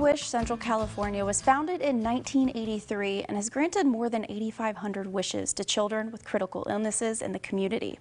Make-A-Wish Central California was founded in 1983 and has granted more than 8,500 wishes to children with critical illnesses in the community.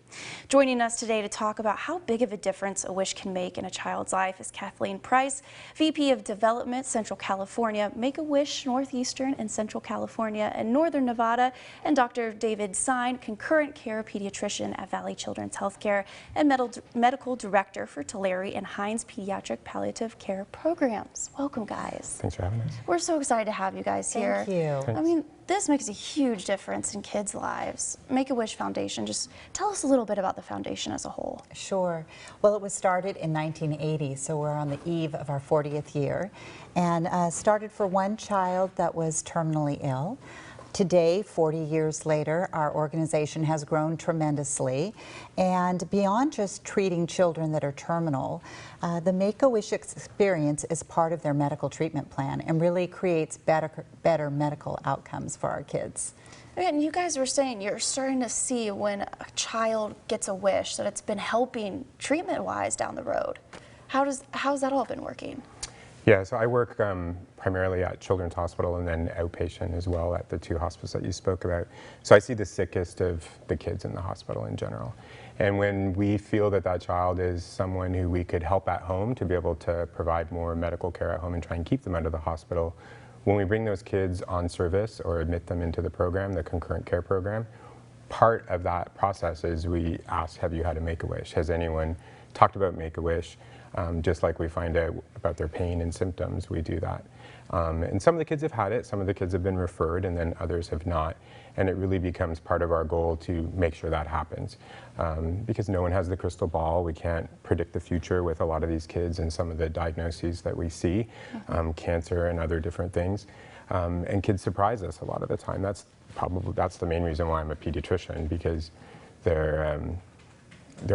Joining us today to talk about how big of a difference a wish can make in a child's life is Kathleen Price, VP of Development, Central California, Make-A-Wish Northeastern and Central California and Northern Nevada, and Dr. David Sine, Concurrent Care Pediatrician at Valley Children's Healthcare and Medical Director for Tulare and Hines Pediatric Palliative Care Programs. Welcome, guys. Thanks for having us. We're so excited to have you guys here. Thank you. I mean, this makes a huge difference in kids' lives. Make-A-Wish Foundation, just tell us a little bit about the foundation as a whole. Sure. Well, it was started in 1980, so we're on the eve of our 40th year, and started for one child that was terminally ill. Today, 40 years later, our organization has grown tremendously, and beyond just treating children that are terminal, the Make-A-Wish experience is part of their medical treatment plan and really creates better medical outcomes for our kids. And you guys were saying you're starting to see when a child gets a wish that it's been helping treatment-wise down the road. How's that all been working? Yeah, so I work primarily at Children's Hospital and then outpatient as well at the two hospitals that you spoke about. So I see the sickest of the kids in the hospital in general. And when we feel that that child is someone who we could help at home to be able to provide more medical care at home and try and keep them out of the hospital, when we bring those kids on service or admit them into the program, the concurrent care program, part of that process is we ask, have you had a Make-A-Wish? Has anyone talked about Make-A-Wish? Just like we find out about their pain and symptoms, we do that. And some of the kids have had it, some of the kids have been referred, and then others have not. And it really becomes part of our goal to make sure that happens. Because no one has the crystal ball, we can't predict the future with a lot of these kids and some of the diagnoses that we see, cancer and other different things. And kids surprise us a lot of the time. That's the main reason why I'm a pediatrician, because they're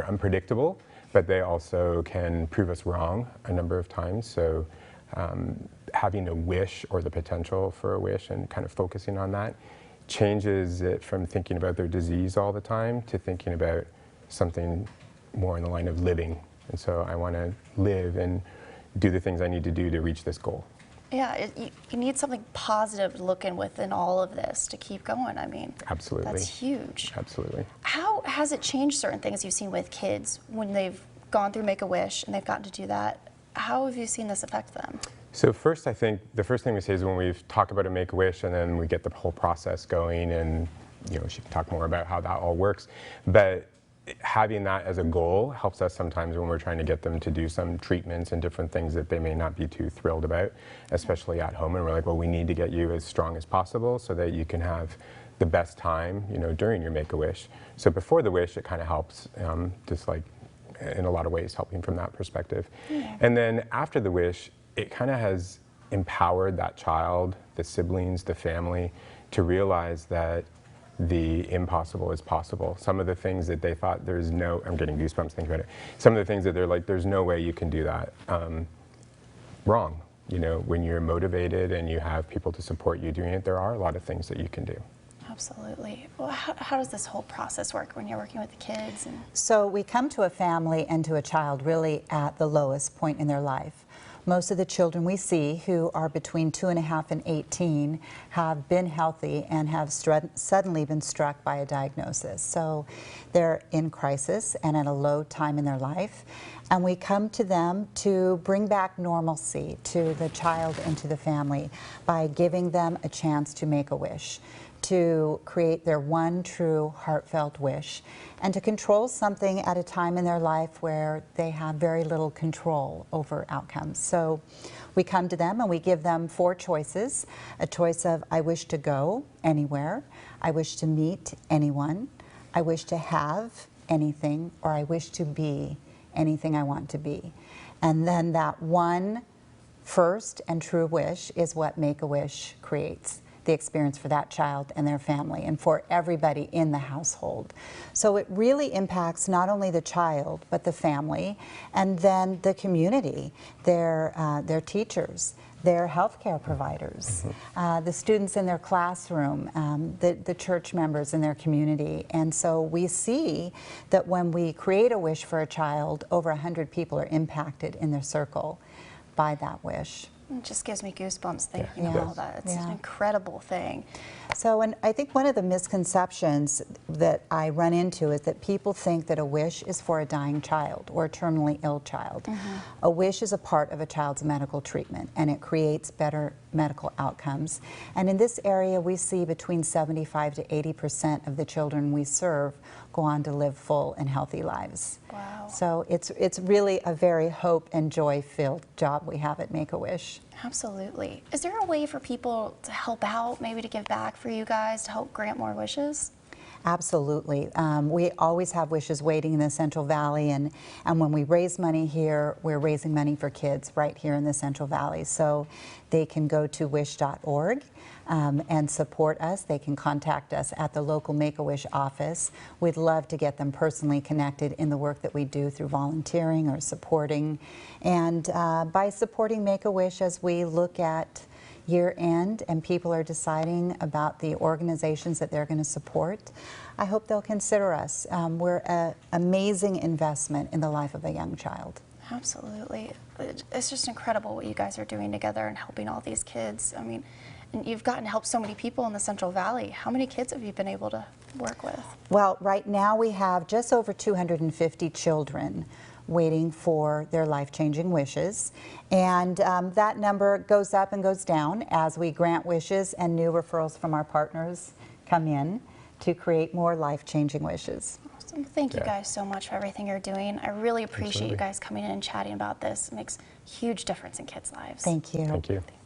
unpredictable, but they also can prove us wrong a number of times. So having a wish or the potential for a wish and kind of focusing on that changes it from thinking about their disease all the time to thinking about something more in the line of living. And so I want to live and do the things I need to do to reach this goal. Yeah, you need something positive to look in within all of this to keep going. I mean, absolutely. That's huge. Absolutely. How has it changed certain things you've seen with kids when they've gone through Make-A-Wish and they've gotten to do that? How have you seen this affect them? So first, I think the first thing we say is when we've talked about a Make-A-Wish and then we get the whole process going, and she can talk more about how that all works. But having that as a goal helps us sometimes when we're trying to get them to do some treatments and different things that they may not be too thrilled about, especially at home. And we're like, well, we need to get you as strong as possible so that you can have the best time, during your Make-A-Wish. So before the wish, it kind of helps, just like in a lot of ways, helping from that perspective. Yeah. And then after the wish, it kind of has empowered that child, the siblings, the family, to realize that the impossible is possible. Some of the things that they thought I'm getting goosebumps thinking about it. Some of the things that they're like, there's no way you can do that. Wrong. When you're motivated and you have people to support you doing it, there are a lot of things that you can do. Absolutely. Well, how does this whole process work when you're working with the kids? So we come to a family and to a child really at the lowest point in their life. Most of the children we see who are between 2.5 and 18 have been healthy and have suddenly been struck by a diagnosis. So they're in crisis and at a low time in their life. And we come to them to bring back normalcy to the child and to the family by giving them a chance to make a wish, to create their one true heartfelt wish, and to control something at a time in their life where they have very little control over outcomes. So we come to them and we give them 4 choices. A choice of, I wish to go anywhere, I wish to meet anyone, I wish to have anything, or I wish to be anything I want to be. And then that one first and true wish is what Make-A-Wish creates, the experience for that child and their family and for everybody in the household. So it really impacts not only the child but the family and then the community, their teachers, their healthcare providers, the students in their classroom, the church members in their community. And so we see that when we create a wish for a child, over 100 people are impacted in their circle by that wish. It just gives me goosebumps thinking Yeah. of all that. It's Yeah. an incredible thing. So, and I think one of the misconceptions that I run into is that people think that a wish is for a dying child or a terminally ill child. A wish is a part of a child's medical treatment, and it creates better medical outcomes. And in this area, we see between 75 to 80% of the children we serve go on to live full and healthy lives. Wow. So it's really a very hope and joy-filled job we have at Make-A-Wish. Absolutely. Is there a way for people to help out, maybe to give back for you guys, to help grant more wishes? Absolutely. We always have wishes waiting in the Central Valley, and when we raise money here, we're raising money for kids right here in the Central Valley. So they can go to wish.org and support us. They can contact us at the local Make-A-Wish office. We'd love to get them personally connected in the work that we do through volunteering or supporting. And by supporting Make-A-Wish, as we look at year end and people are deciding about the organizations that they're going to support, I hope they'll consider us. We're an amazing investment in the life of a young child. Absolutely. It's just incredible what you guys are doing together and helping all these kids. I mean, and you've gotten to help so many people in the Central Valley. How many kids have you been able to work with? Well, right now we have just over 250 children waiting for their life-changing wishes. And that number goes up and goes down as we grant wishes and new referrals from our partners come in to create more life-changing wishes. Awesome. Thank you Yeah. guys so much for everything you're doing. I really appreciate Absolutely. you guys coming in and chatting about this. It makes a huge difference in kids' lives. Thank you. Thank you. Thanks.